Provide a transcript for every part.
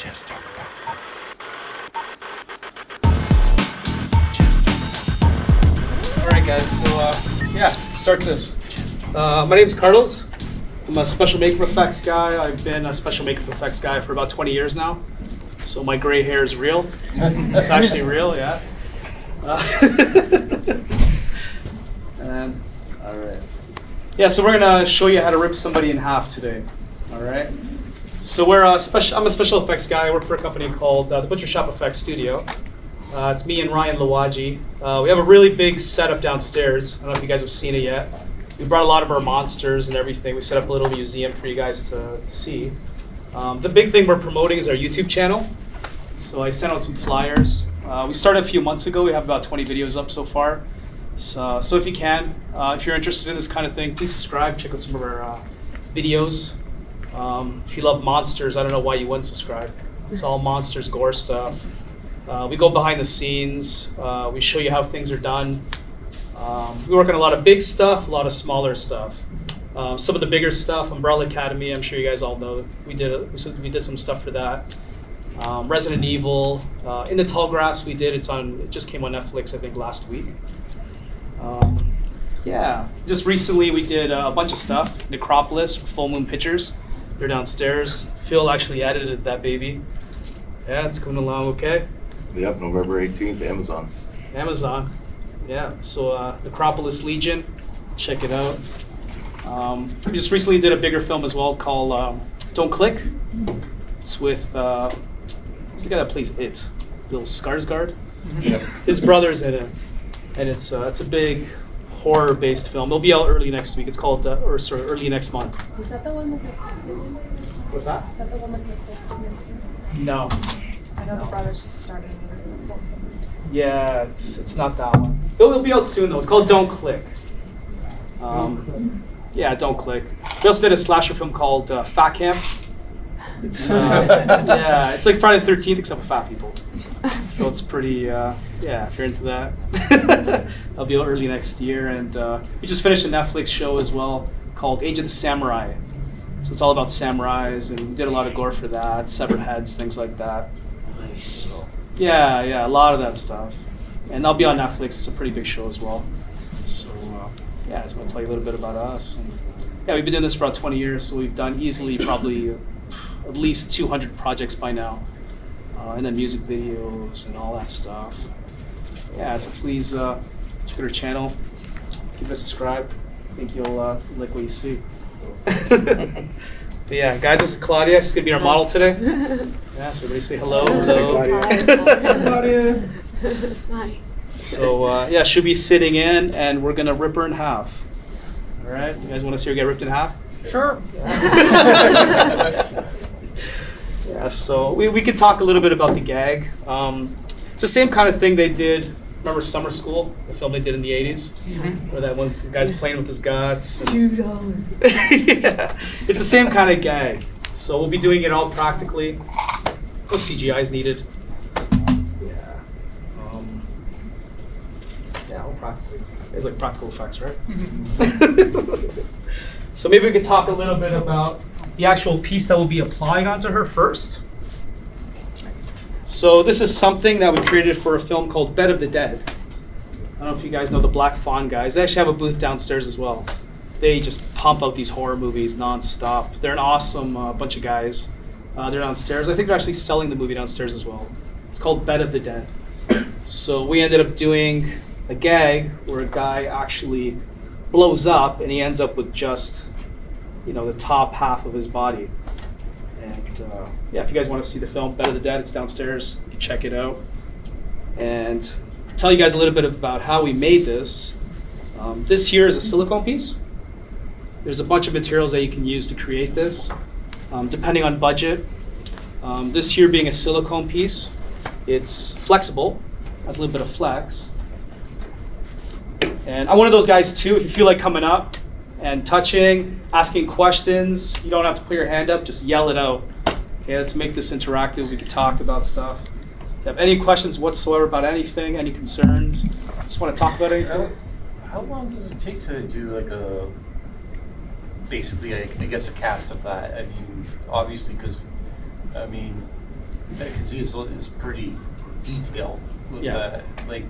Alright guys, so yeah, let's start this. My name's Carlos. I'm a special makeup effects guy. I've been a special makeup effects guy for about 20 years now. So my gray hair is real. It's actually real, yeah. And alright. Yeah, so we're gonna show you how to rip somebody in half today. Alright. So I'm a special effects guy. I work for a company called the Butcher Shop Effects Studio. It's me and Ryan Lawaji. We have a really big setup downstairs. I don't know if you guys have seen it yet. We brought a lot of our monsters and everything. We set up a little museum for you guys to see. The big thing we're promoting is our YouTube channel. So I sent out some flyers. We started a few months ago. We have about 20 videos up so far. So if you can, if you're interested in this kind of thing, please subscribe. Check out some of our videos. If you love monsters, I don't know why you wouldn't subscribe. It's all monsters, gore stuff. We go behind the scenes. We show you how things are done. We work on a lot of big stuff, a lot of smaller stuff. Some of the bigger stuff, Umbrella Academy, I'm sure you guys all know. We did some stuff for that. Resident Evil, In the Tall Grass we did. It just came on Netflix, I think, last week. Yeah, just recently we did a bunch of stuff. Necropolis for Full Moon Pictures. They're downstairs. Phil actually edited that baby. Yeah, it's coming along okay. Yep, November 18th, Amazon. Amazon, yeah. So Necropolis Legion, check it out. We just recently did a bigger film as well called Don't Click. It's with, who's the guy that plays It? Bill Skarsgård? Yep. His brother's in it. And it's a big horror-based film. It'll be out early next week. It's called, early next month. Is that the one with What's that? Is that the one with No. I know the brothers just started. Yeah, it's not that one. It'll be out soon though. It's called Don't Click. Yeah, Don't Click. We also did a slasher film called Fat Camp. It's yeah, it's like Friday the 13th except for fat people. So it's pretty yeah, if you're into that. That'll be out early next year. And we just finished a Netflix show as well called Age of the Samurai. So it's all about samurais, and we did a lot of gore for that, severed heads, things like that. So, yeah, a lot of that stuff. And that'll be on Netflix. It's a pretty big show as well. So, yeah, I just want to tell you a little bit about us. And, yeah, we've been doing this for about 20 years, so we've done easily probably at least 200 projects by now. And then music videos and all that stuff. Yeah, so please check out our channel. Give us a subscribe. I think you'll like what you see. But yeah, guys, this is Claudia. She's going to be our model today. Yeah, so everybody say hello. Hello. Hi. Claudia. Hi. So, yeah, she'll be sitting in, and we're going to rip her in half. All right? You guys want to see her get ripped in half? Sure. Yeah, so we could talk a little bit about the gag. It's the same kind of thing they did. Remember Summer School, the film they did in the 80s? Mm-hmm. Where that one guy's playing with his guts. $2. Yeah, it's the same kind of gag. So we'll be doing it all practically. No CGI is needed. Yeah. Yeah, all practically. It's like practical effects, right? Mm-hmm. So maybe we could talk a little bit about the actual piece that we'll be applying onto her first. So this is something that we created for a film called Bed of the Dead. I don't know if you guys know the Black Fawn guys. They actually have a booth downstairs as well. They just pump out these horror movies nonstop. They're an awesome bunch of guys. They're downstairs. I think they're actually selling the movie downstairs as well. It's called Bed of the Dead. So we ended up doing a gag where a guy actually blows up and he ends up with just, the top half of his body. And yeah, if you guys want to see the film Bed of the Dead, it's downstairs. You can check it out. And to tell you guys a little bit about how we made this. This here is a silicone piece. There's a bunch of materials that you can use to create this, depending on budget. This here being a silicone piece, it's flexible, has a little bit of flex. And I'm one of those guys too, if you feel like coming up and touching, asking questions, you don't have to put your hand up, just yell it out. Okay, let's make this interactive. We can talk about stuff. If you have any questions whatsoever about anything, any concerns, just want to talk about anything? How long does it take to do like basically, I guess, a cast of that? I mean, obviously, because, I can see it's pretty detailed with Yeah. that. Like,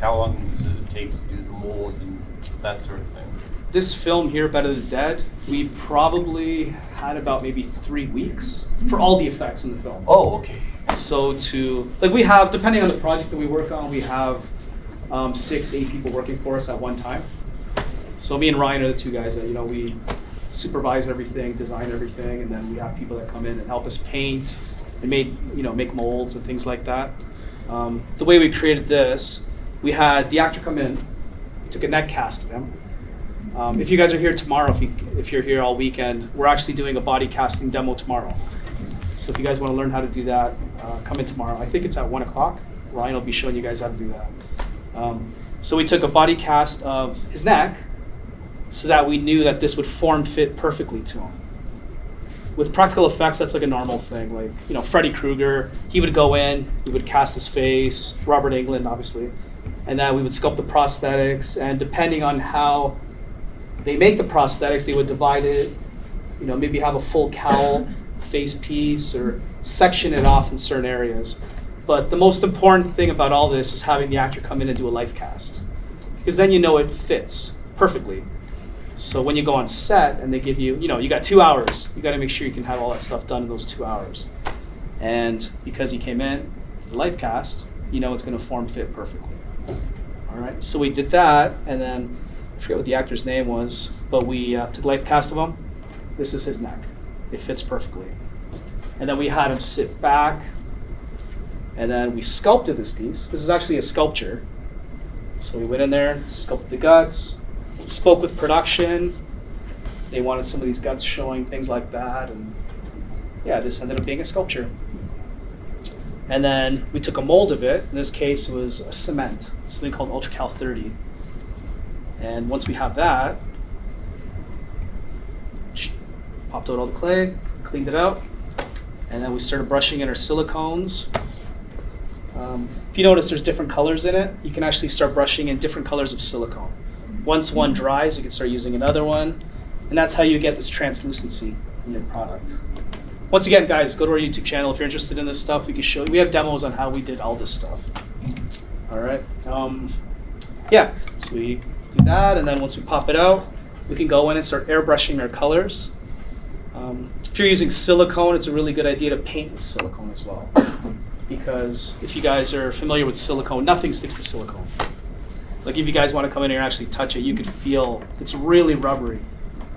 how long does it take to do the mold and that sort of thing? This film here, Better Than Dead, we probably had about maybe 3 weeks for all the effects in the film. Oh, okay. So we have, depending on the project that we work on, we have 6, 8 people working for us at one time. So me and Ryan are the 2 guys that, we supervise everything, design everything, and then we have people that come in and help us paint and make molds and things like that. The way we created this, we had the actor come in, we took a neck cast of him. If you guys are here tomorrow, if you're here all weekend, we're actually doing a body casting demo tomorrow. So if you guys want to learn how to do that, come in tomorrow. I think it's at 1 o'clock. Ryan will be showing you guys how to do that. So we took a body cast of his neck so that we knew that this would form fit perfectly to him. With practical effects, that's like a normal thing. Like, Freddy Krueger, he would go in, we would cast his face, Robert Englund, obviously, and then we would sculpt the prosthetics, and depending on how they make the prosthetics, they would divide it, maybe have a full cowl, face piece, or section it off in certain areas. But the most important thing about all this is having the actor come in and do a life cast, because then it fits perfectly. So when you go on set and they give you, you got 2 hours, you got to make sure you can have all that stuff done in those 2 hours. And because he came in, the life cast, it's going to form fit perfectly. All right, so we did that, and then I forget what the actor's name was, but we took a life cast of him. This is his neck. It fits perfectly. And then we had him sit back, and then we sculpted this piece. This is actually a sculpture. So we went in there, sculpted the guts, spoke with production. They wanted some of these guts showing, things like that, and yeah, this ended up being a sculpture. And then we took a mold of it. In this case, it was a cement, something called UltraCal 30. And once we have that, popped out all the clay, cleaned it out, and then we started brushing in our silicones. If you notice there's different colors in it, you can actually start brushing in different colors of silicone. Once one dries, you can start using another one, and that's how you get this translucency in your product. Once again, guys, go to our YouTube channel if you're interested in this stuff. We can show you. We have demos on how we did all this stuff. All right. Yeah, so we do that, and then once we pop it out, we can go in and start airbrushing our colors. If you're using silicone, it's a really good idea to paint with silicone as well. Because if you guys are familiar with silicone, nothing sticks to silicone. Like if you guys want to come in here and actually touch it, you could feel it's really rubbery.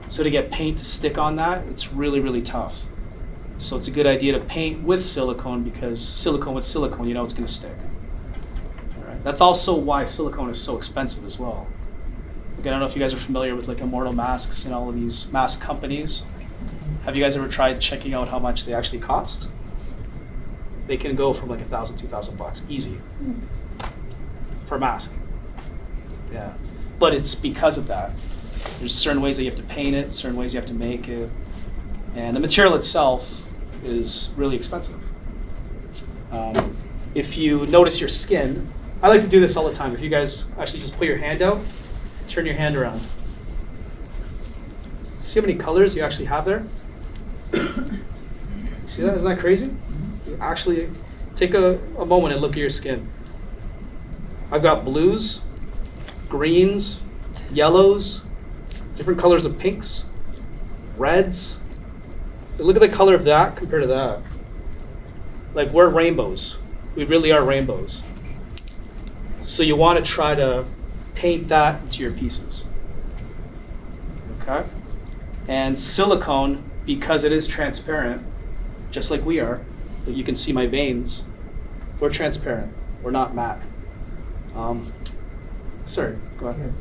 So to get paint to stick on that, it's really, really tough. So it's a good idea to paint with silicone, because silicone with silicone, it's going to stick. All right. That's also why silicone is so expensive as well. Like, I don't know if you guys are familiar with like Immortal Masks and all of these mask companies. Have you guys ever tried checking out how much they actually cost? They can go from like $1,000, $2,000 easy for a mask. Yeah, but it's because of that. There's certain ways that you have to paint it, certain ways you have to make it, and the material itself is really expensive. If you notice your skin, I like to do this all the time. If you guys actually just put your hand out, turn your hand around. See how many colors you actually have there? See that? Isn't that crazy? You actually take a moment and look at your skin. I've got blues, greens, yellows, different colors of pinks, reds. Look at the color of that compared to that. Like, we're rainbows. We really are rainbows. So you want to try to paint that into your pieces. Okay? And silicone, because it is transparent, just like we are, you can see my veins, we're transparent. We're not matte. Sorry, go ahead.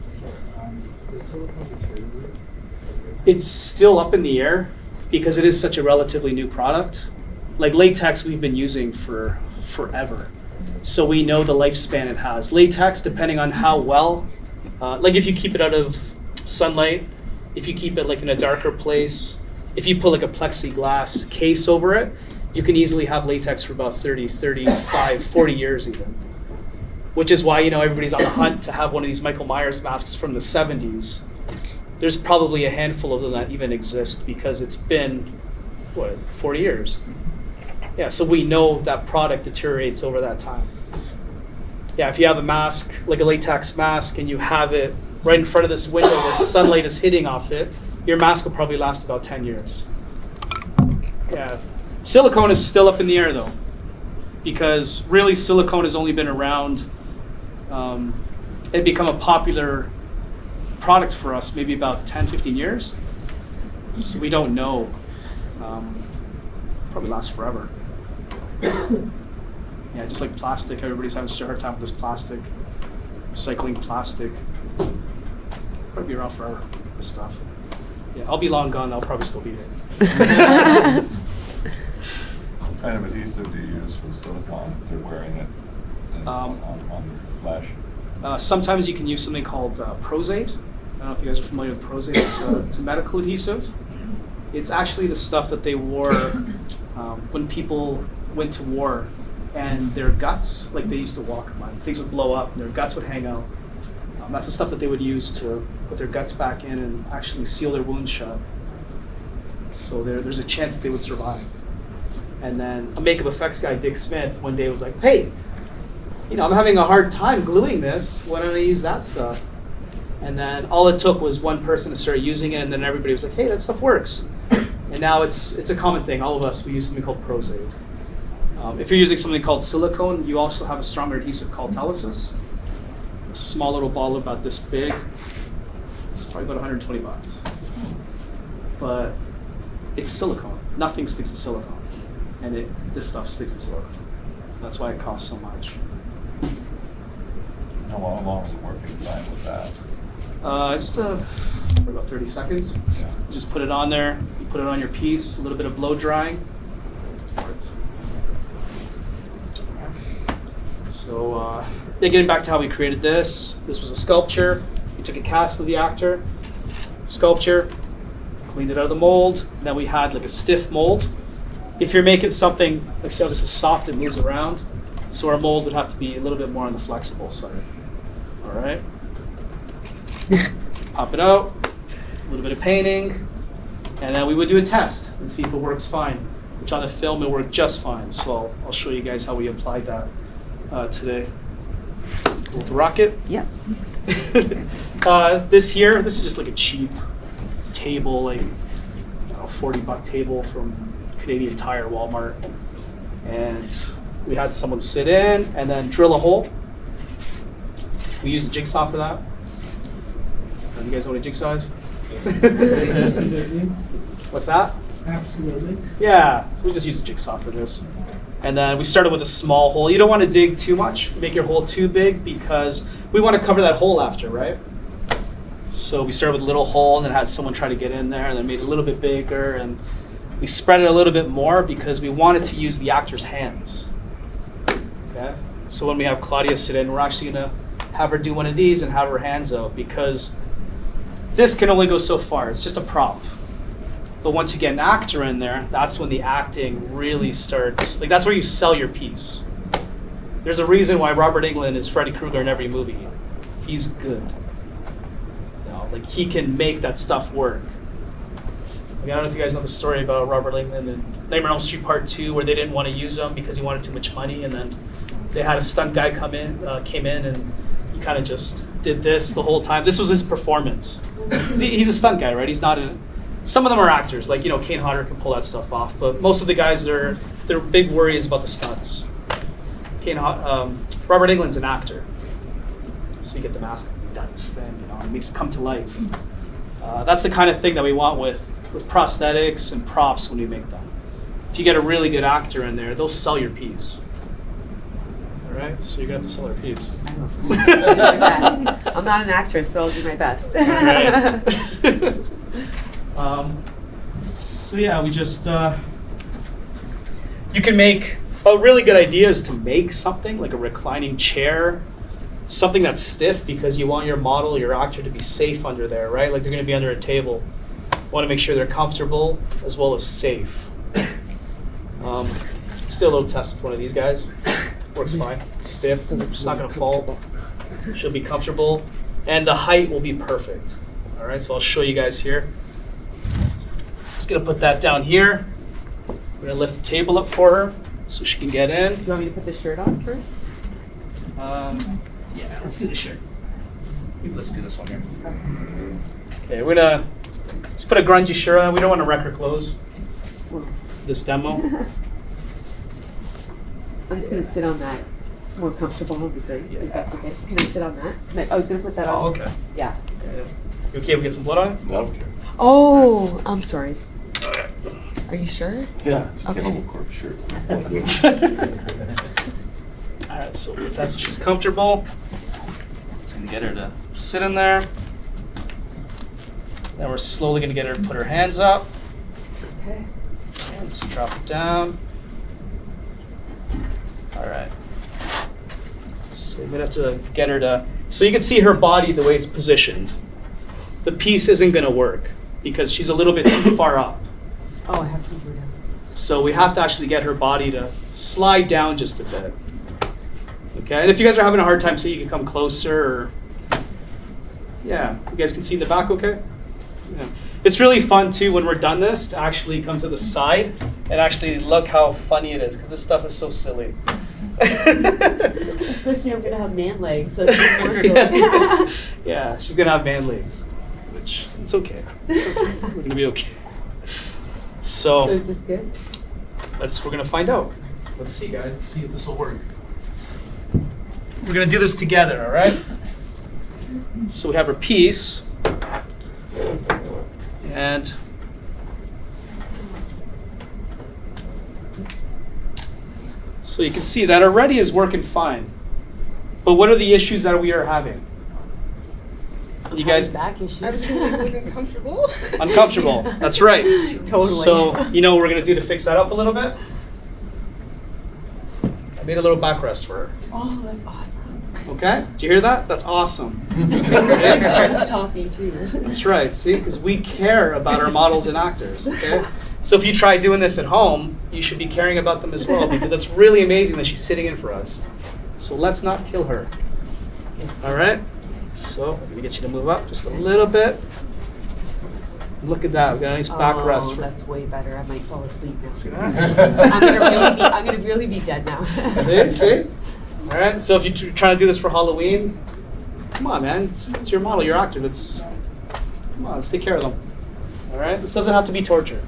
It's still up in the air because it is such a relatively new product. Like latex we've been using for forever. So we know the lifespan it has. Latex, depending on how well, like if you keep it out of sunlight, if you keep it like in a darker place, if you put like a plexiglass case over it, you can easily have latex for about 30, 35, 40 years even. Which is why, everybody's on the hunt to have one of these Michael Myers masks from the 70s. There's probably a handful of them that even exist because it's been what, 40 years. Yeah, so we know that product deteriorates over that time. Yeah, if you have a mask, like a latex mask, and you have it right in front of this window where sunlight is hitting off it, your mask will probably last about 10 years. Yeah, silicone is still up in the air though, because really silicone has only been around, it become a popular product for us maybe about 10, 15 years. So we don't know. Probably lasts forever. Yeah, just like plastic, everybody's having such a hard time with this plastic. Recycling plastic. Probably be around forever, this stuff. Yeah, I'll be long gone, I'll probably still be here. What kind of adhesive do you use for the silicone if they're wearing it on the flesh? Sometimes you can use something called Prosade. I don't know if you guys are familiar with Prosade. It's a medical adhesive. It's actually the stuff that they wore when people went to war, and their guts, like they used to walk, things would blow up and their guts would hang out. That's the stuff that they would use to put their guts back in and actually seal their wounds shut. So there's a chance that they would survive. And then a makeup effects guy, Dick Smith, one day was like, hey, I'm having a hard time gluing this. Why don't I use that stuff? And then all it took was one person to start using it, and then everybody was like, hey, that stuff works. And now it's a common thing. All of us, we use something called Prosade. If you're using something called silicone, you also have a stronger adhesive called Telesis. A small little bottle about this big. It's probably about 120 bucks. But it's silicone. Nothing sticks to silicone. And this stuff sticks to silicone. So that's why it costs so much. How long is the working time with that? Just for about 30 seconds. Yeah. You just put it on there. You put it on your piece. A little bit of blow drying. So, getting back to how we created this. This was a sculpture. We took a cast of the actor, sculpture, cleaned it out of the mold. And then we had like a stiff mold. If you're making something, like see how this is soft, it moves around. So our mold would have to be a little bit more on the flexible side. All right. Pop it out, a little bit of painting, and then we would do a test and see if it works fine, which on the film it worked just fine. So I'll show you guys how we applied that today. Cool to rock it? Yep. This is just like a cheap table, like $40 table from Canadian Tire, Walmart. And we had someone sit in and then drill a hole. We used a jigsaw for that. You guys know what a jigsaw is? What's that? Absolutely. Yeah, so we just use a jigsaw for this. And then we started with a small hole. You don't want to dig too much, make your hole too big, because we want to cover that hole after, right? So we started with a little hole and then had someone try to get in there and then made it a little bit bigger, and we spread it a little bit more because we wanted to use the actor's hands. Okay? So when we have Claudia sit in, we're actually going to have her do one of these and have her hands out, because this can only go so far. It's just a prop. But once you get an actor in there, that's when the acting really starts. Like, that's where you sell your piece. There's a reason why Robert Englund is Freddy Krueger in every movie. He's good. Like, he can make that stuff work. Like, I don't know if you guys know the story about Robert Englund in Nightmare on Elm Street Part 2, where they didn't want to use him because he wanted too much money, and then they had a stunt guy came in, and he kind of just did this the whole time. This was his performance. He's a stunt guy, right? He's not a. Some of them are actors, like Kane Hodder can pull that stuff off, but most of the guys, their big worry is about the stunts. Robert Englund's an actor, so you get the mask, he does his thing, and makes it come to life. That's the kind of thing that we want with prosthetics and props when we make them. If you get a really good actor in there, they'll sell your piece. All right, so you're gonna have to sell our piece. I'll do my best. I'm not an actress, but I'll do my best. All right. So yeah, we just, you can make, a really good idea is to make something like a reclining chair, something that's stiff, because you want your model, your actor to be safe under there, right? Like they're gonna be under a table. You wanna make sure they're comfortable as well as safe. Still a little test with one of these guys. Works fine, it's stiff, it's not gonna fall. She'll be comfortable, and the height will be perfect. All right, so I'll show you guys here. Just gonna put that down here. We're gonna lift the table up for her so she can get in. Do you want me to put the shirt on first? Yeah, let's do the shirt. Maybe let's do this one here. Okay, we're gonna let's put a grungy shirt on. We don't want to wreck her clothes. This demo. I'm just gonna sit on that. It's more comfortable. It'll be great. Yeah. If that's okay. Can I sit on that? I was gonna put that on. Oh, okay. Yeah. You okay if we get some blood on it? No, I don't care. Oh, I'm sorry. Are you sure? Yeah, it's a Okay. Cannibal Corpse shirt. All right, so if that's what she's comfortable, just gonna get her to sit in there. Then we're slowly gonna get her to put her hands up. Okay. And just drop it down. All right. So we're gonna have to get her to, so you can see her body the way it's positioned. The piece isn't gonna work because she's a little bit too far up. Oh, I have some for down. So we have to actually get her body to slide down just a bit. Okay, and if you guys are having a hard time, so you can come closer or, yeah, you guys can see the back okay? Yeah. It's really fun too when we're done this to actually come to the side and actually look how funny it is because this stuff is so silly. Especially I'm gonna have man legs, so it's more silly. Yeah, she's gonna have man legs, which it's okay. It's okay. We're gonna be okay. So So is this good? we're gonna find out. Let's see, guys. Let's see if this will work. We're gonna do this together, all right? So we have our piece, and so you can see that already is working fine. But what are the issues that we are having? You guys back issues. I was uncomfortable. uncomfortable? That's right. Totally. So you know what we're gonna do to fix that up a little bit? I made a little backrest for her. Oh, that's awesome. Okay? Did you hear that? That's awesome. French toffee too. That's right. See, because we care about our models and actors. Okay. So if you try doing this at home, you should be caring about them as well because it's really amazing that she's sitting in for us. So let's not kill her. All right. So I'm gonna get you to move up just a little bit. Look at that. We got a nice backrest. Oh, that's way better. I might fall asleep now. See that? I'm gonna really be dead now. See? All right. So if you're trying to do this for Halloween, come on, man. It's your model, your actor. Come on, let's take care of them. All right. This doesn't have to be torture.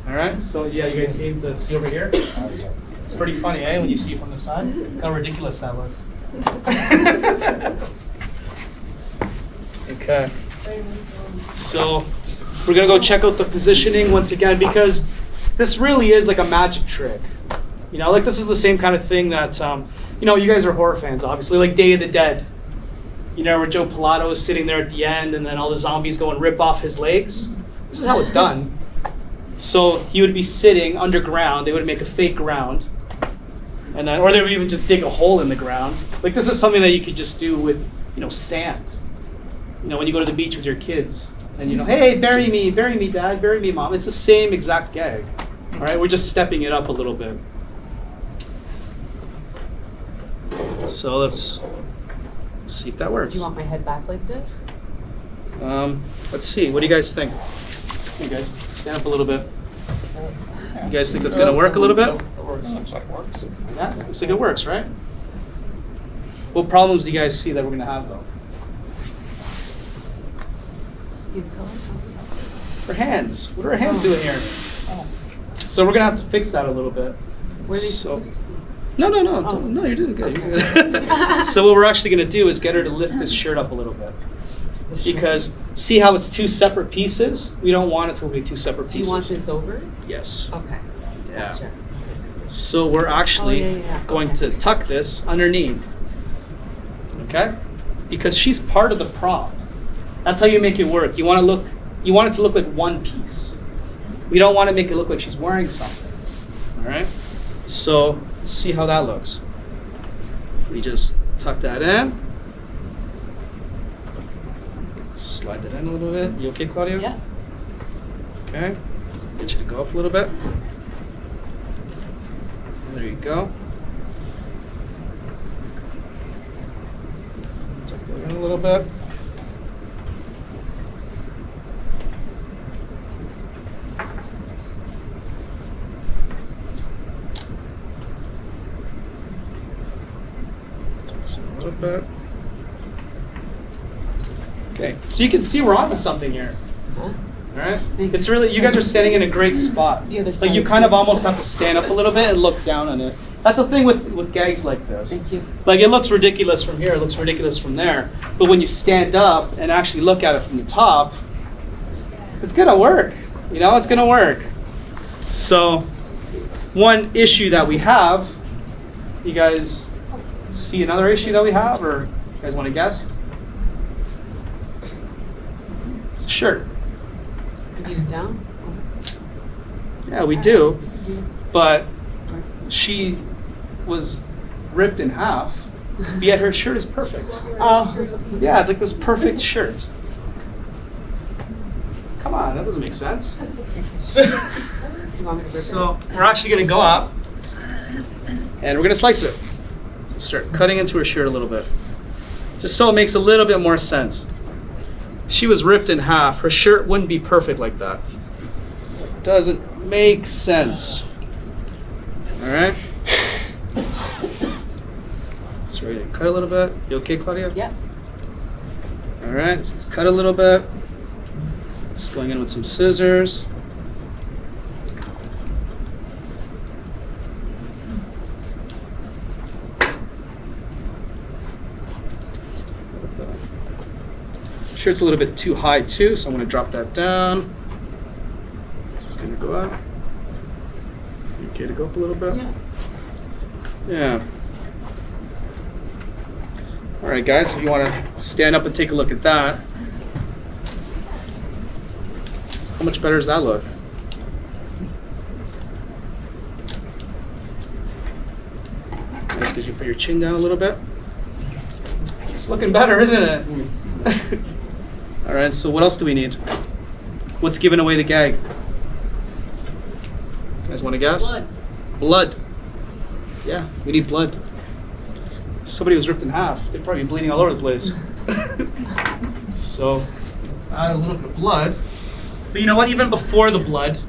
All right. So yeah, you guys came to see over here. It's pretty funny, eh? When you see it from the side, how ridiculous that looks. Okay. So we're gonna go check out the positioning once again because this really is like a magic trick. You know, like this is the same kind of thing that, you know, you guys are horror fans, obviously, like Day of the Dead. You know, where Joe Pilato is sitting there at the end and then all the zombies go and rip off his legs. This is how it's done. So he would be sitting underground. They would make a fake ground. And then, or they would even just dig a hole in the ground. Like this is something that you could just do with, you know, sand. You know, when you go to the beach with your kids and you know, hey, bury me, dad, bury me, mom. It's the same exact gag. All right, we're just stepping it up a little bit. So let's see if that works. Do you want my head back like this? Let's see. What do you guys think? You guys stand up a little bit. You guys think that's gonna work a little bit? Looks like it works. Yeah, looks like it works, right? What problems do you guys see that we're gonna have though? Skin color? Her hands. What are her hands doing here? So we're gonna have to fix that a little bit. Were they So- supposed to be? No, Oh. no, you're doing good. You're good. So what we're actually gonna do is get her to lift this shirt up a little bit. Because see how it's two separate pieces? We don't want it to be two separate Do you pieces. want this over? Yes. Okay. Yeah. Gotcha. So we're actually yeah. going Okay. to tuck this underneath. Okay? Because she's part of the prop. That's how you make it work. You want it to look like one piece. We don't want to make it look like she's wearing something. All right? So let's see how that looks. We just tuck that in. Slide that in a little bit. You okay, Claudia? Yeah. Okay. So get you to go up a little bit. There you go. Tuck that in a little bit. little bit. Okay, so you can see we're onto something here. Huh? All right, it's really, you guys are standing in a great spot. The other Like side. you kind of almost have to stand up a little bit and look down on it. That's the thing with gags like this. Thank you. Like it looks ridiculous from here, it looks ridiculous from there, but when you stand up and actually look at it from the top, it's gonna work. You know, it's gonna work. So, one issue that we have, you guys see another issue that we have, or you guys want to guess? It's a shirt. You need it down? Yeah, we do, but she was ripped in half, but yet her shirt is perfect. Oh. Yeah, it's like this perfect shirt. Come on, that doesn't make sense. So, You want me to rip so we're actually gonna go up and we're gonna slice it. Start cutting into her shirt a little bit. Just so it makes a little bit more sense. She was ripped in half. Her shirt wouldn't be perfect like that. Doesn't make sense. All right. So we're gonna cut a little bit. You okay, Claudia? it? Yep. All right, so let's cut a little bit. Just going in with some scissors. Shirt's a little bit too high too, so I'm gonna drop that down. This is gonna go up. You okay to go up a little bit? Yeah. Yeah. All right, guys, if you want to stand up and take a look at that. How much better does that look? Nice, could you put your chin down a little bit? It's looking better, isn't it? All right, so what else do we need? What's giving away the gag? You guys want to guess? Blood. Blood. Yeah, we need blood. Somebody was ripped in half. They'd probably be bleeding all over the place. So let's add a little bit of blood. But you know what? Even before the blood,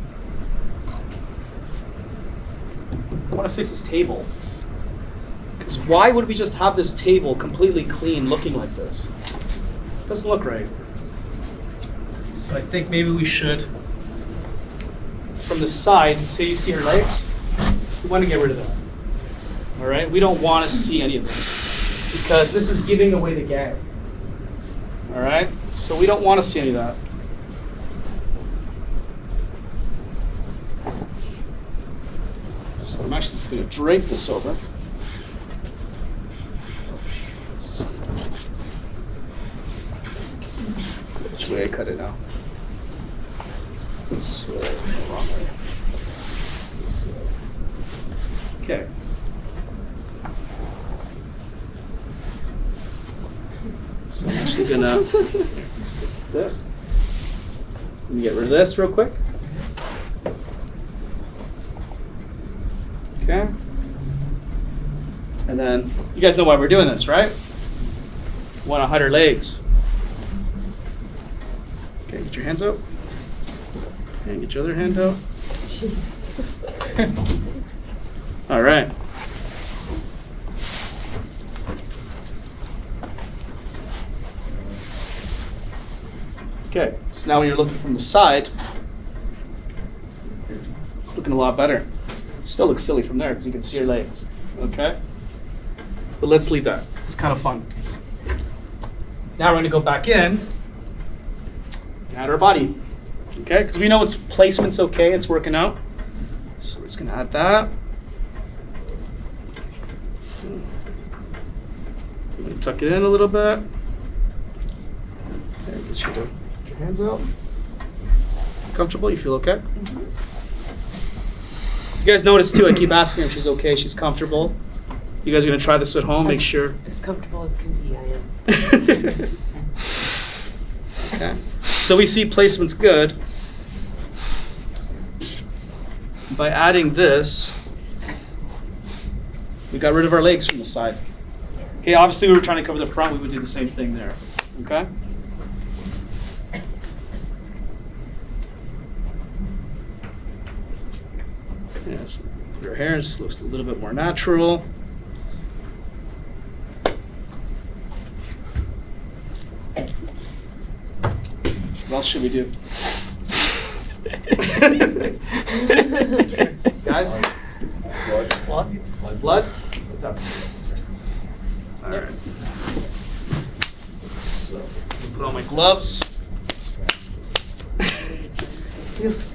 I want to fix this table. Because why would we just have this table completely clean looking like this? It doesn't look right. So I think maybe we should, from the side, say you see her legs, we want to get rid of that. All right? We don't want to see any of this because this is giving away the gag. All right? So we don't want to see any of that. So I'm actually just going to drape this over. Which way I cut it now? This way, wrong way. This way. Okay. So I'm actually gonna stick this. Let me get rid of this real quick. Okay. And then, you guys know why we're doing this, right? We want to hide her legs. Okay, get your hands up. And get your other hand out. All right. Okay, so now when you're looking from the side, it's looking a lot better. Still looks silly from there because you can see her legs. Okay? But let's leave that. It's kind of fun. Now we're going to go back in and add our body. Okay? Because we know its placement's okay, it's working out. So we're just going to add that. I'm going to tuck it in a little bit. Okay, get you to put your hands out. Comfortable? You feel okay? Mm-hmm. You guys notice too, I keep asking her if she's okay, she's comfortable. You guys are going to try this at home, make sure. As comfortable as can be, I am. Okay. So we see placement's good. By adding this, we got rid of our legs from the side. Okay, obviously we were trying to cover the front, we would do the same thing there. Okay? Yes, your hair just looks a little bit more natural. should we do? Guys? Blood? What's up? All right. So, put on my gloves. Feels-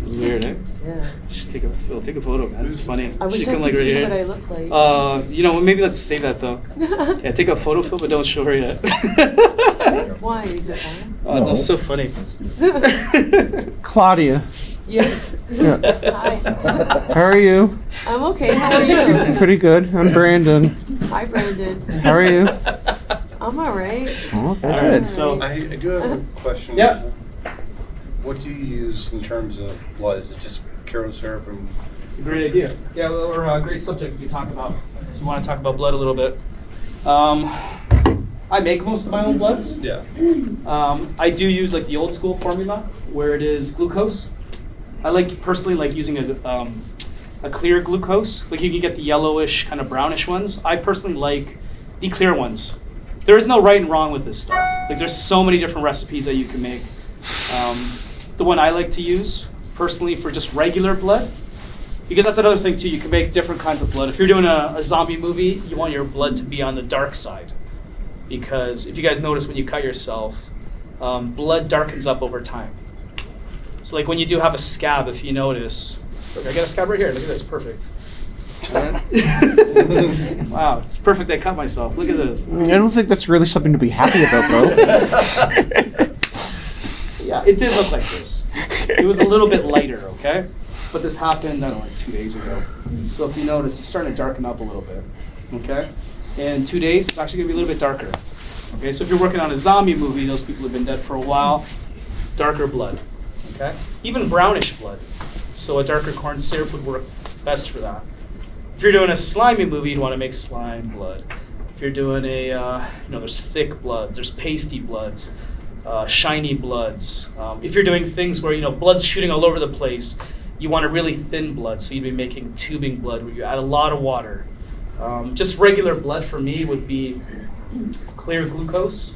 Weird, eh? Yeah. Just take a photo, man. It's funny. I wish She I come, could right see here. what I look like. You know, maybe let's save that though. Yeah, take a photo, Phil, but don't show her yet. Why? Is it fine? Oh, that's so funny. Claudia, Yes. Yeah. Hi. how are you? I'm okay. How are you? Pretty good. I'm Brandon. Hi, Brandon. How are you? I'm all right. Oh, okay. All right, so I do have a question. Yeah. What do you use in terms of blood? Is it just Caro syrup and it's a great idea. Yeah, or a great subject we talk about. If you want to talk about blood a little bit. I make most of my own bloods. yeah? I do use like the old school formula where it is glucose. I personally like using a clear glucose. Like you can get the yellowish, kind of brownish ones. I personally like the clear ones. There is no right and wrong with this stuff. Like there's so many different recipes that you can make. The one I like to use personally for just regular blood, because that's another thing too. You can make different kinds of blood. If you're doing a zombie movie, you want your blood to be on the dark side. Because if you guys notice when you cut yourself, blood darkens up over time. So like when you do have a scab, if you notice, look, I got a scab right here. Look at this, perfect. Wow, it's perfect. I cut myself. Look at this. I don't think that's really something to be happy about, though. Yeah, it did look like this. It was a little bit lighter, okay? But this happened, I don't know, like 2 days ago. So if you notice, it's starting to darken up a little bit, okay? In 2 days, it's actually gonna be a little bit darker. Okay, so if you're working on a zombie movie, those people have been dead for a while, darker blood, okay? Even brownish blood. So a darker corn syrup would work best for that. If you're doing a slimy movie, you'd wanna make slime blood. If you're doing there's thick bloods, there's pasty bloods, shiny bloods. If you're doing things where, blood's shooting all over the place, you want a really thin blood, so you'd be making tubing blood where you add a lot of water. Just regular blood for me would be clear glucose.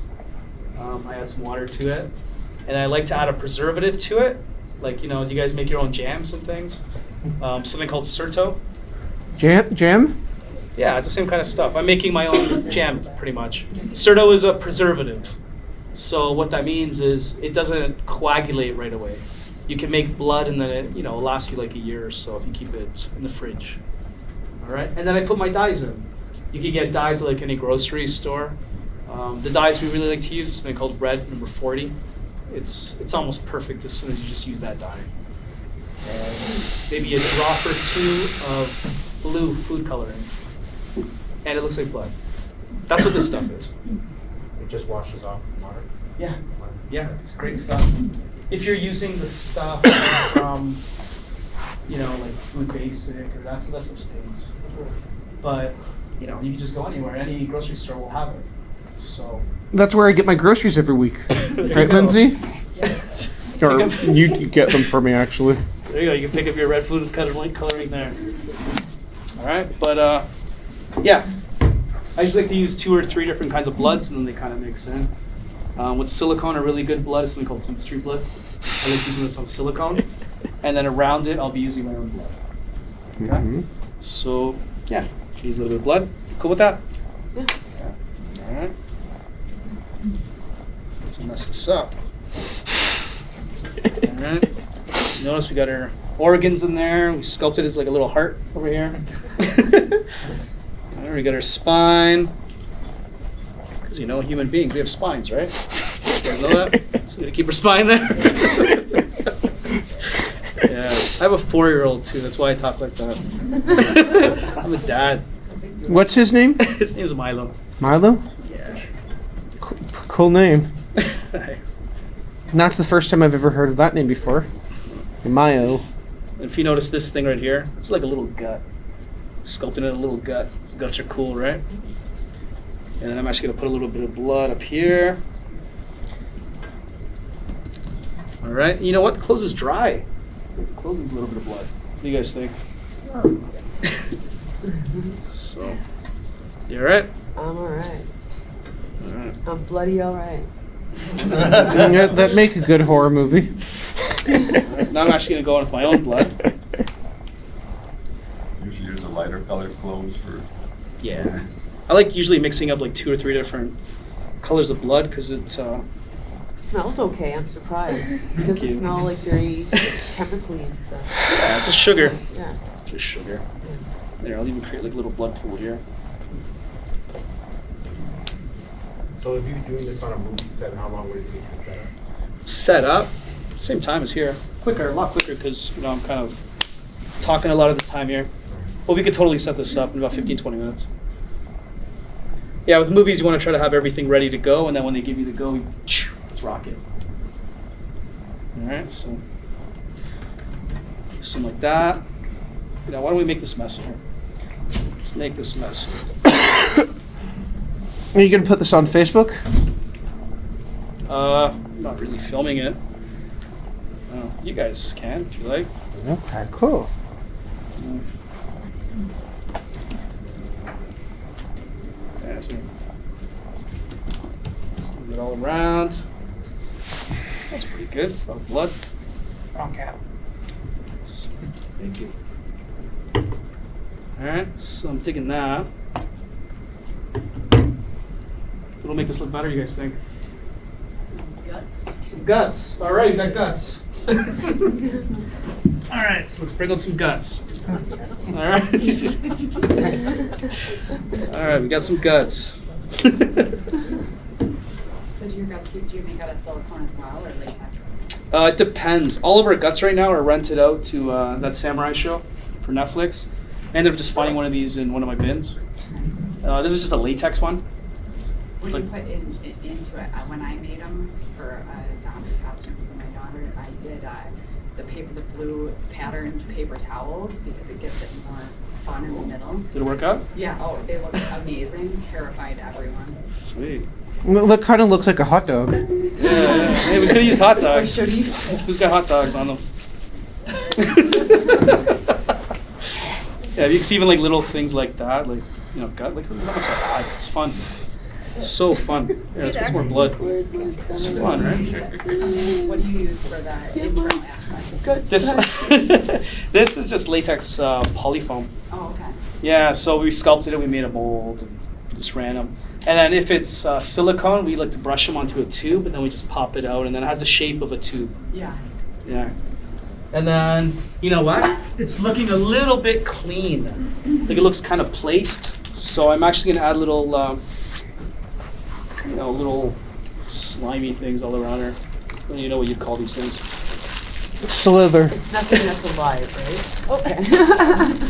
I add some water to it. And I like to add a preservative to it. Like, do you guys make your own jams and things? Something called Certo. Jam? Yeah, it's the same kind of stuff. I'm making my own jam, pretty much. Certo is a preservative. So what that means is it doesn't coagulate right away. You can make blood and then it, lasts you like a year or so if you keep it in the fridge. All right, and then I put my dyes in. You can get dyes like any grocery store. The dyes we really like to use is something called red, number 40. It's almost perfect as soon as you just use that dye. And maybe a drop or two of blue food coloring. And it looks like blood. That's what this stuff is. It just washes off water. Yeah, yeah, it's great stuff. If you're using the stuff from, like Food Basic or that stuff stains. But, you can just go anywhere. Any grocery store will have it. So. That's where I get my groceries every week. Right, Lindsay? Yes. Or you get them for me, actually. There you go. You can pick up your red food coloring there. All right, but yeah. I just like to use 2 or 3 different kinds of bloods, and then they kind of mix in. With silicone, a really good blood is something called Fleet Street blood. I like using this on silicone, and then around it, I'll be using my own blood. Okay. Mm-hmm. So yeah, use a little bit of blood. Cool with that? Yeah. All right. Let's mess this up. All right. Notice we got our organs in there. We sculpted it as like a little heart over here. All right, we got our spine. Because human beings, we have spines, right? You guys know that? So we gotta keep our spine there. Yeah, I have a 4-year-old too. That's why I talk like that. I'm a dad. What's his name? His name's Milo. Milo? Yeah. Cool name. Thanks. Not the first time I've ever heard of that name before. Mayo. If you notice this thing right here, it's like a little gut. Sculpting in a little gut. So guts are cool, right? And then I'm actually gonna put a little bit of blood up here. All right. You know what? The clothes is dry. The clothes needs a little bit of blood. What do you guys think? So, you all right? I'm all right. All right. I'm bloody all right. That make a good horror movie. Now I'm actually gonna go in with my own blood. You should use a lighter colored clothes for. Yeah. I like usually mixing up like 2 or 3 different colors of blood because it. Smells okay. I'm surprised. It Thank doesn't you. smell like very chemically and stuff. Yeah, it's just sugar. Yeah. Just sugar. There, I'll even create like a little blood pool here. So if you're doing this on a movie set, how long would it take to set up? Set up, same time as here. Quicker, a lot quicker because I'm kind of talking a lot of the time here. But we could totally set this up in about 15, 20 minutes. Yeah, with movies you want to try to have everything ready to go, and then when they give you the go, let's rock it. All right, so something like that. Now, why don't we make this mess here? Let's make this mess. Are you gonna put this on Facebook? Not really filming it. Oh, you guys can if you like. Okay, cool. Yeah, so just move it all around. That's pretty good. It's not blood. Wrong cap. Thank you. All right, so I'm digging that. It'll make this look better, you guys think? Guts. Some guts. All right, you got guts. All right, so let's bring out some guts. All right. All right, we got some guts. So do your guts, do you make out of silicone as well or latex? It depends. All of our guts right now are rented out to that samurai show for Netflix. I ended up just finding one of these in one of my bins. This is just a latex one. What do you Like- put into it? When I made them for a zombie costume for my daughter, I did the blue patterned paper towels because it gives it more fun in the middle. Did it work out? Yeah, oh, they look amazing. Terrified everyone. Sweet. That kind of looks like a hot dog. Yeah. Hey, we could have used hot dogs. Should you? Who's got hot dogs on them? Yeah, you can see even like little things like that, like gut. Like how much that adds. It's fun. It's so fun. Yeah, let's put some more blood. It's fun, right? What do you use for the internal aspect? This this is just latex polyfoam. Oh, okay. Yeah, so we sculpted it. We made a mold and just ran them. And then if it's silicone, we like to brush them onto a tube, and then we just pop it out, and then it has the shape of a tube. Yeah. Yeah. And then, you know what? It's looking a little bit clean. Like it looks kind of placed. So I'm actually gonna add little, little slimy things all around her. I don't even know what you'd call these things. Slither. It's nothing that's alive, right? Okay.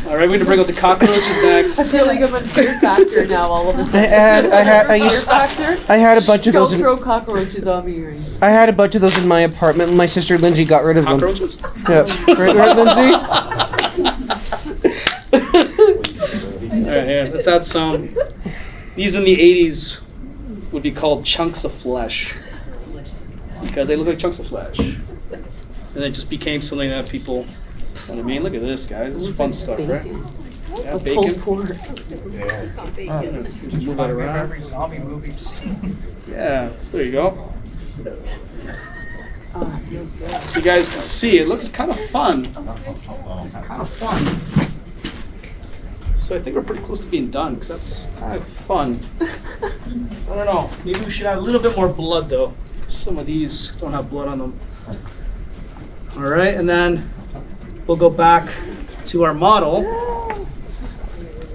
All right, we're gonna bring out the cockroaches next. I feel like I'm on Fear Factor now. All of a I sudden. used- Fear Factor. I had a bunch of Don't those. throw cockroaches on me, right? I had a bunch of those in my apartment. And my sister Lindsay got rid of them. Cockroaches? Yeah. Right, Lindsay? All right, here, let's add some. These in the 80s would be called chunks of flesh Delicious. because they look like chunks of flesh. And it just became something that people, you know what I mean? Look at this, guys. This is fun stuff, right? Yeah, Pulled bacon. pork. It's not Yeah, bacon. just move that around. Every zombie movie scene. Yeah, so there you go. Oh, it feels good. So you guys can see, it looks kind of fun. It's kind of fun. So I think we're pretty close to being done because that's kind of fun. I don't know. Maybe we should add a little bit more blood though. Some of these don't have blood on them. All right, and then we'll go back to our model.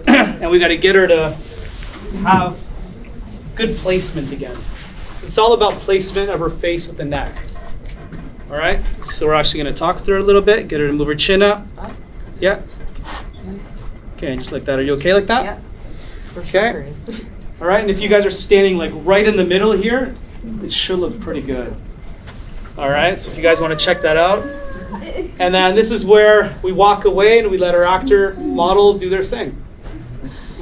And we got to get her to have good placement again. It's all about placement of her face with the neck. All right, so we're actually going to talk through her a little bit, get her to move her chin up. Yeah. Okay, just like that. Are you okay like that? Yeah. For Okay. sure. All right, and if you guys are standing like right in the middle here, it should look pretty good. All right, so if you guys want to check that out. And then this is where we walk away and we let our actor model do their thing.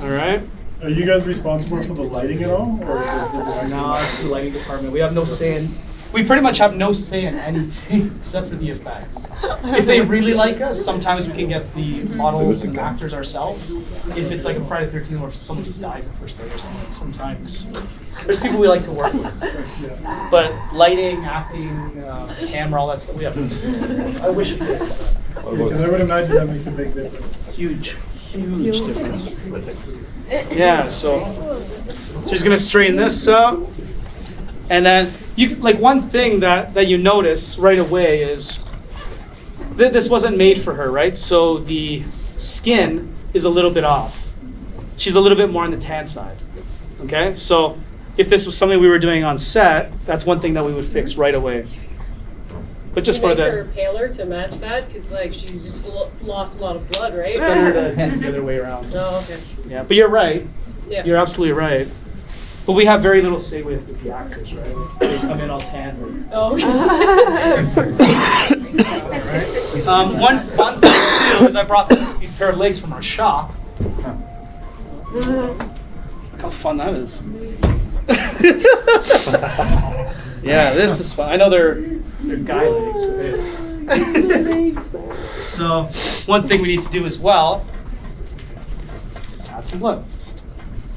All right? Are you guys responsible for the lighting at all? Or No, it's the lighting department. We have no say in. we pretty much have no say in anything except for the effects. If they really like us, sometimes we can get the models and actors ourselves. If it's like a Friday the 13th or if someone just dies the first day or something, sometimes there's people we like to work with. But lighting, acting, camera, all that stuff, we have no say. I wish we did. Because I would imagine that makes a big difference. Huge difference. Yeah, so he's gonna straighten this up, and then like one thing that you notice right away is that this wasn't made for her, right? So the skin is a little bit off. She's a little bit more on the tan side. Okay, so if this was something we were doing on set, that's one thing that we would fix right away. But just for make the her paler to match that, because like she's just lost a lot of blood, right? it's better to the other way around. Oh, okay. Yeah, but you're right. Yeah. You're absolutely right. But we have very little say with the actors, right? They come in all tan. Oh, okay. One fun thing too is I brought these pair of legs from our shop. Look how fun that is. Yeah, this is fun. I know they're guy legs. Right? So one thing we need to do as well is add some blood.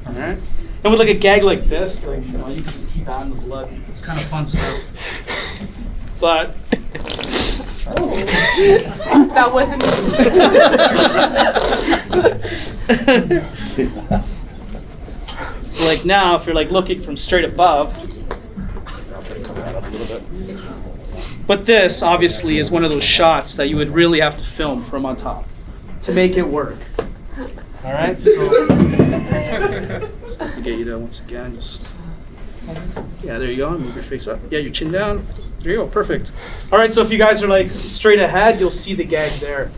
All right. And with like a gag like this, like you can just keep adding the blood. It's kind of fun stuff. But That wasn't like now, if you're like looking from straight above, I'll try to cover that up a little bit. But this obviously is one of those shots that you would really have to film from on top to make it work. All right, so just have to get you to once again. Just yeah, there you go. Move your face up. Yeah, your chin down. There you go. Perfect. All right, so if you guys are like straight ahead, you'll see the gag there.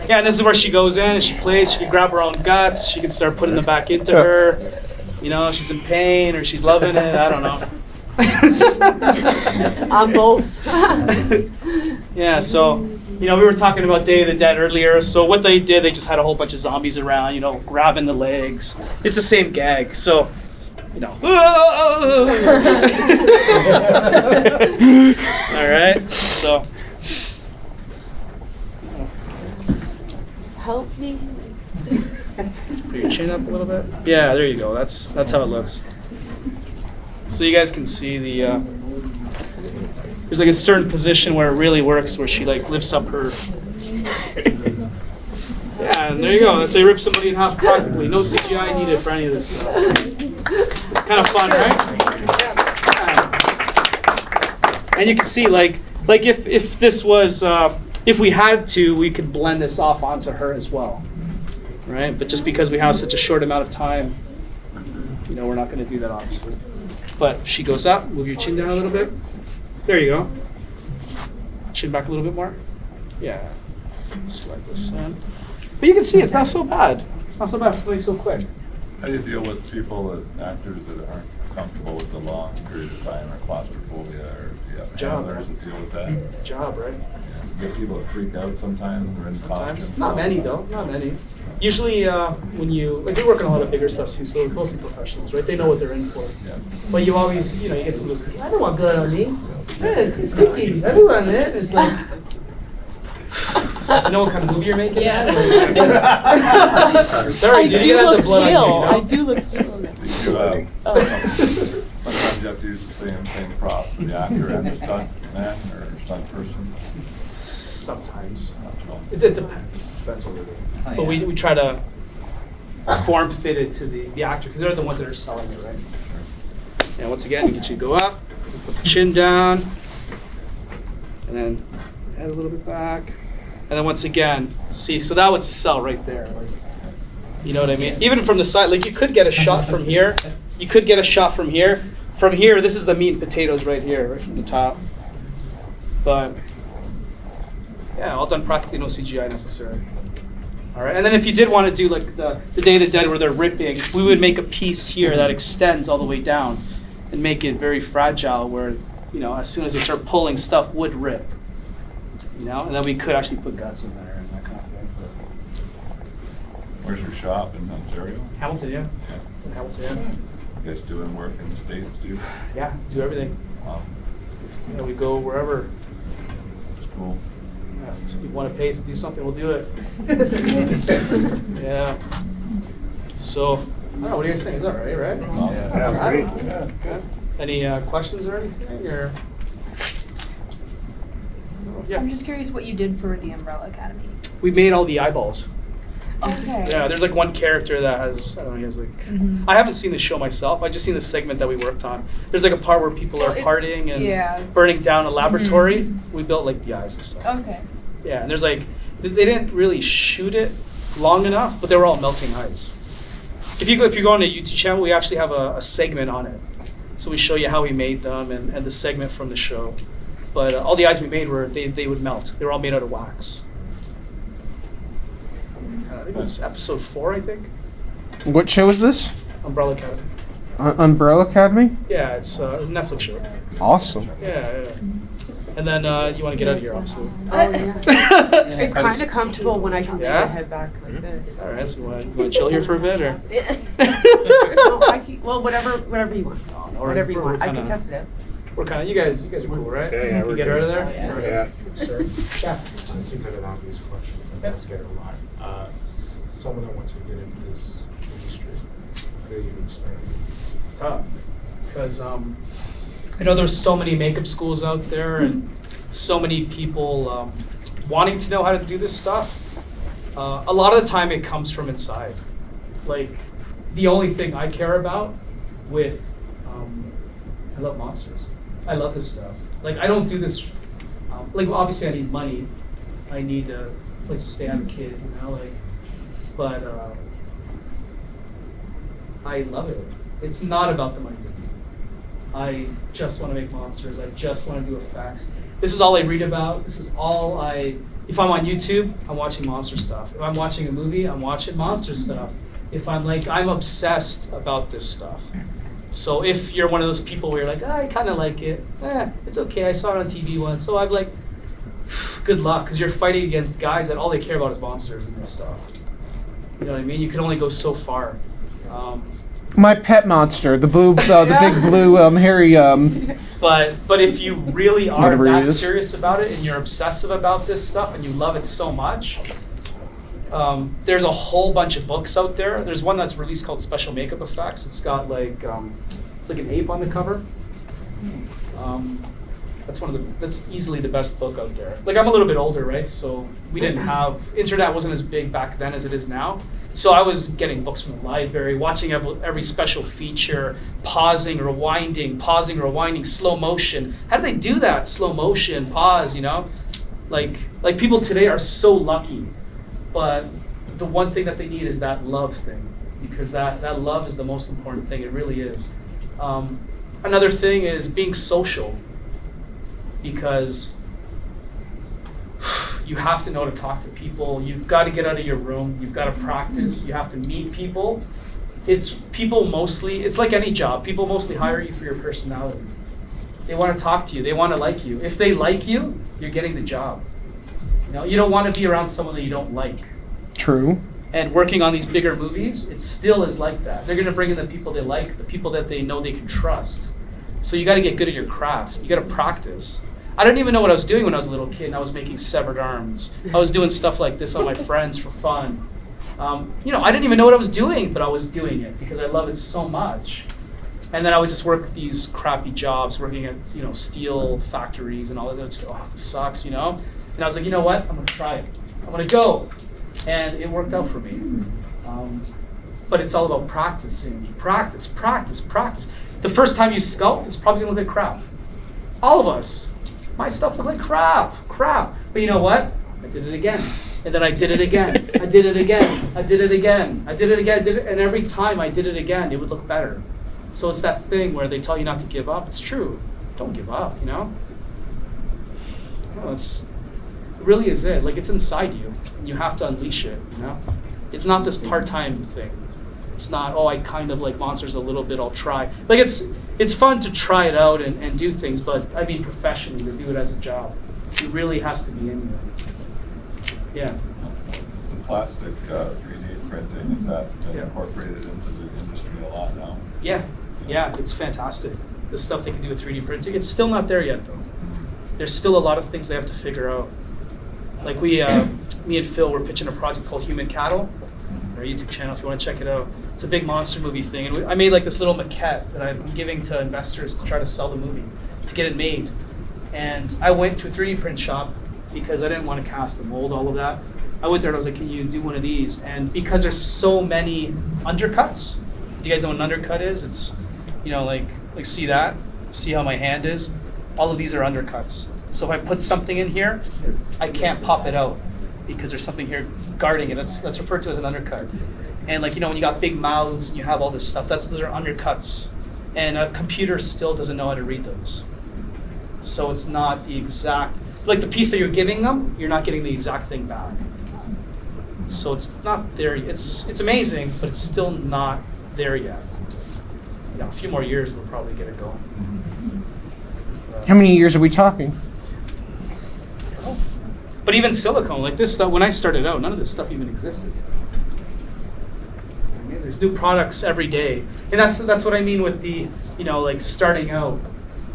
Yeah, and this is where she goes in and she plays. She can grab her own guts. She can start putting them back into her. You know, she's in pain or she's loving it. I don't know. on both. Yeah, so, you know, we were talking about Day of the Dead earlier. So what they did, they just had a whole bunch of zombies around, you know, grabbing the legs. It's the same gag. So, you know. All right, so. Help me. Put your chin up a little bit. Yeah, there you go. That's how it looks. So you guys can see the there's like a certain position where it really works, where she like lifts up her. Yeah, and there you go. That's how you rip somebody in half practically. No CGI needed for any of this stuff. Kind of fun, right? Yeah. And you can see like if this was if we had to, we could blend this off onto her as well, right? But just because we have such a short amount of time, you know, we're not going to do that obviously. But she goes up, move your chin down a little bit. There you go. Chin back a little bit more. Yeah. Slide this in. But you can see it's not so bad. It's not so bad for something so quick. How do you deal with people, actors that aren't comfortable with the long period of time or claustrophobia, or do you It's a have job, handlers right? that deal with that? It's a job, right? Yeah. Get people that freak out sometimes when they're in Sometimes. costume. Not many though, not many. Usually when you, like we work on a lot of bigger stuff too, so mostly professionals, right? They know what they're in for. Yeah. But you always, you know, you get some of those people, I don't want blood on me. Yeah, it's sticky. I don't want it. It's like, you know what kind of movie you're making? Yeah. Sorry, dude, you gotta have the blood on you, I do look pale. Sometimes you have to use the same prop for the actor and the stunt man or stunt person. Sometimes. Well, It depends. It depends what we're doing. But we try to form fit it to the actor, because they're the ones that are selling it, right? And once again, you get you to go up, put the chin down, and then head a little bit back. And then once again, see, so that would sell right there. Like, you know what I mean? Even from the side, like you could get a shot from here. You could get a shot from here. From here, this is the meat and potatoes right here, right from the top. But yeah, all done practically, no CGI necessary. All right, and then if you did want to do like the Day of the Dead where they're ripping, we would make a piece here that extends all the way down and make it very fragile where, you know, as soon as they start pulling, stuff would rip. You know, and then we could actually put guts in there and that kind of thing. where's your shop in Ontario? Hamilton, yeah. Yeah. Hamilton, yeah. You guys doing work in the States too? Yeah, do everything. Yeah, we go wherever. It's cool. Yeah, if you want to pay us to do something, we'll do it. Yeah. So, I don't know, what do you guys think? Is that all right, right? That's awesome. Yeah, that's great. Yeah, good. Any questions or anything? Or? Yeah. I'm just curious what you did for the Umbrella Academy. We made all the eyeballs. Okay. Yeah, there's like one character that has, I don't know, he has like, I haven't seen the show myself. I just seen the segment that we worked on. There's like a part where people Well, are it's- partying and yeah. burning down a laboratory. We built like the eyes and stuff. Okay. Yeah, and there's like, they didn't really shoot it long enough, but they were all melting eyes. If you go on the YouTube channel, we actually have a segment on it. So we show you how we made them and the segment from the show. But all the eyes we made were, they would melt. They were all made out of wax. I think it was episode 4, I think. What show is this? Umbrella Academy. Umbrella Academy? Yeah, it's a Netflix show. Awesome. Yeah. And then you want to get out of here, obviously. Oh, yeah. It's kind of comfortable when I can Yeah? put my head back like this. All right, so you want to chill here for a bit, or? No, well, whatever you want. Or Whatever you we're want. I kinda- can test it. We're kind of, you guys are cool, right? Yeah, You we're get out of good. there? Yeah. All right. Yeah. Sir? Yeah. It seems like an obvious question, but I ask it a lot. Someone that wants to get into this industry, how do you even start? It's tough because I know there's so many makeup schools out there and so many people wanting to know how to do this stuff. A lot of the time it comes from inside. Like the only thing I care about with, I love monsters. I love this stuff. Like I don't do this, like obviously I need money. I need a place to stay. I'm a kid, you know, like, but I love it. It's not about the money. I just want to make monsters. I just want to do effects. This is all I read about. This is all if I'm on YouTube, I'm watching monster stuff. If I'm watching a movie, I'm watching monster stuff. If I'm obsessed about this stuff. So if you're one of those people where you're like, I kind of like it, it's okay, I saw it on TV once. So I'm like, good luck, because you're fighting against guys that all they care about is monsters and this stuff. You know what I mean? You can only go so far. My pet monster, the big blue hairy. But if you really are Whatever it that is. serious about it and you're obsessive about this stuff and you love it so much, there's a whole bunch of books out there. There's one that's released called Special Makeup Effects. It's got like it's like an ape on the cover. That's easily the best book out there. Like I'm a little bit older, right? So we didn't have internet wasn't as big back then as it is now. So I was getting books from the library, watching every special feature, pausing, rewinding, slow motion. How do they do that? Slow motion, pause, you know? Like people today are so lucky, but the one thing that they need is that love thing, because that love is the most important thing. It really is. Another thing is being social, because you have to know to talk to people. You've got to get out of your room. You've got to practice. You have to meet people. It's like any job. People mostly hire you for your personality. They want to talk to you. They want to like you. If they like you, you're getting the job. You know, you don't want to be around someone that you don't like. True. And working on these bigger movies, it still is like that. They're going to bring in the people they like, the people that they know they can trust. So you got to get good at your craft. You got to practice. I didn't even know what I was doing when I was a little kid, and I was making severed arms. I was doing stuff like this on my friends for fun. I didn't even know what I was doing, but I was doing it because I love it so much. And then I would just work these crappy jobs, working at steel factories and all of that. Just, this sucks, And I was like, you know what? I'm gonna try it. I'm gonna go, and it worked out for me. But it's all about practicing, practice. The first time you sculpt, it's probably gonna look like crap. All of us. My stuff looked like crap. But you know what? I did it again. And then I did it again. I did it again. And every time I did it again, it would look better. So it's that thing where they tell you not to give up. It's true. Don't give up, No, it really is it. Like, it's inside you. And you have to unleash it, It's not this part-time thing. It's not, I kind of like monsters a little bit, I'll try. Like, it's fun to try it out and do things, but I mean professionally, to do it as a job. It really has to be in you. Yeah. The plastic 3D printing, is that been Yeah. incorporated into the industry a lot now? Yeah, it's fantastic. the stuff they can do with 3D printing. It's still not there yet, though. There's still a lot of things they have to figure out. Like me and Phil were pitching a project called Human Cattle, our YouTube channel if you want to check it out. It's a big monster movie thing, and I made like this little maquette that I'm giving to investors to try to sell the movie, to get it made. And I went to a 3D print shop because I didn't want to cast and mold all of that. I went there and I was like, can you do one of these? And because there's so many undercuts, do you guys know what an undercut is? It's, you know, like see that? See how my hand is? All of these are undercuts. So if I put something in here, I can't pop it out because there's something here guarding it. That's referred to as an undercut. And like, you know, when you got big mouths and you have all this stuff, those are undercuts. And a computer still doesn't know how to read those. So it's not the exact, like the piece that you're giving them, you're not getting the exact thing back. So it's not there. It's amazing, but it's still not there yet. You know, a few more years they'll probably get it going. How many years are we talking? But even silicone, like this stuff, when I started out, none of this stuff even existed. I mean, there's new products every day, and that's what I mean with the, you know, like starting out.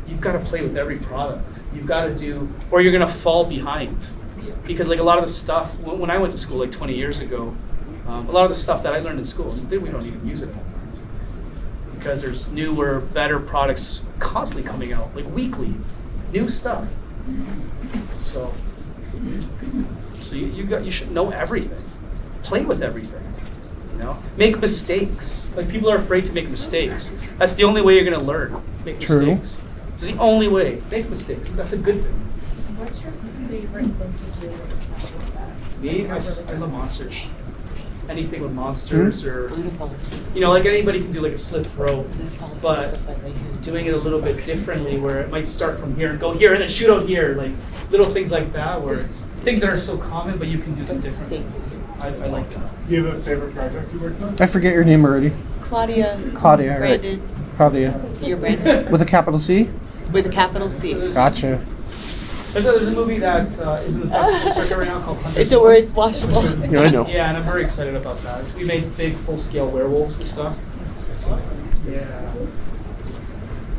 You've got to play with every product. You've got to do, or you're gonna fall behind. Because like a lot of the stuff, when I went to school like 20 years ago, a lot of the stuff that I learned in school, we don't even use it anymore. Because there's newer, better products constantly coming out, like weekly, new stuff. So you should know everything. Play with everything. You know, make mistakes. Like people are afraid to make mistakes. That's the only way you're gonna learn. Make mistakes. It's the only way. Make mistakes. That's a good thing. What's your favorite thing to do with a special effects? Me, I love monsters. Anything with monsters or, you know, like anybody can do like a slipped rope, but doing it a little bit differently where it might start from here and go here and then shoot out here, like little things like that where it's things that are so common but you can do them differently. I like that. Do you have a favorite project you worked on? I forget your name already. Claudia. Claudia, right. Brandon. Claudia. You're Brandon. With a capital C? With a capital C. Gotcha. There's a movie that is in the festival circuit right now called Hunters. Don't worry, it's washable. Yeah, I know. Yeah, and I'm very excited about that. We made big full-scale werewolves and stuff. Yeah.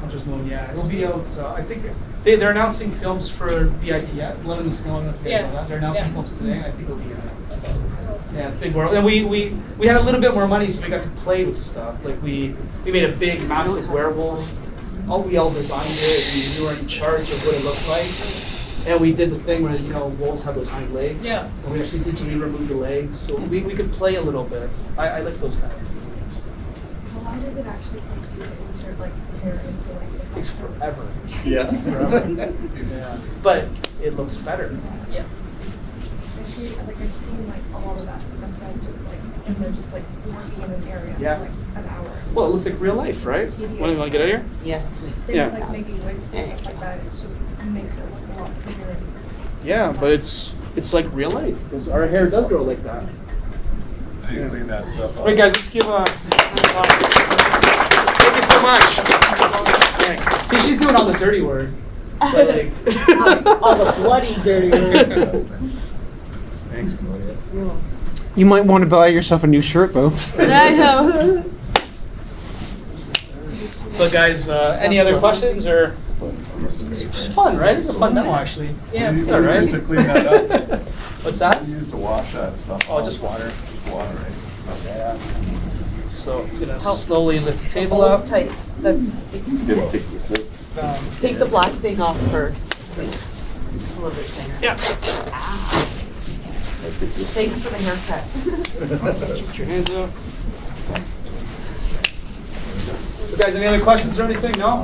Hunter's Moon, yeah. It'll be out, I think, they're announcing films for BITF, Blood in the Snow, I don't know if you guys know that. They're announcing films today, and I think it'll be yeah, it's a big world. And we had a little bit more money, so we got to play with stuff. Like we made a big, massive werewolf. We all designed it, and we were in charge of what it looked like. And we did the thing where, you know, wolves have those hind legs. Yeah. And we actually digitally removed the legs. So we could play a little bit. I like those kind of things. How long does it actually take you to insert like hair into like the It takes costume? forever. Yeah. Forever. Yeah. But it looks better. Yeah. I've seen like a lot of that stuff done just like, and they're just like working in an area Yeah. for like an hour. Well, it looks like real life, right? Want to get out of here? Yes, please. Same Yeah. with like making wigs and stuff like that. It's just, it makes it look a lot bigger. Yeah, but it's like real life. Because our hair does grow like that. And you clean that stuff up. All right, guys, let's give thank you so much. Thanks. See, she's doing all the dirty work. But like All the bloody dirty words. Thanks, Claudia. You might want to buy yourself a new shirt, though. I know. But guys, any other questions or? It's fun, right? It's a fun demo, actually. Yeah, You it's all right. used to clean that up. What's that? You used to wash that stuff. Oh, just water. Just water, right? Yeah. So I'm gonna slowly lift the table up. Tight. Didn't take the sip. Take the black thing off first, please. Just a little bit thinner. Yeah. Thanks for the haircut. Put your hands up. So guys, any other questions or anything? No?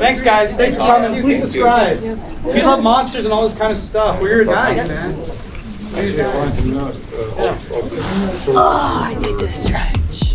Thanks, guys. Thanks for coming. Please subscribe. If you love monsters and all this kind of stuff, we're your guys, man. Oh, I need to stretch.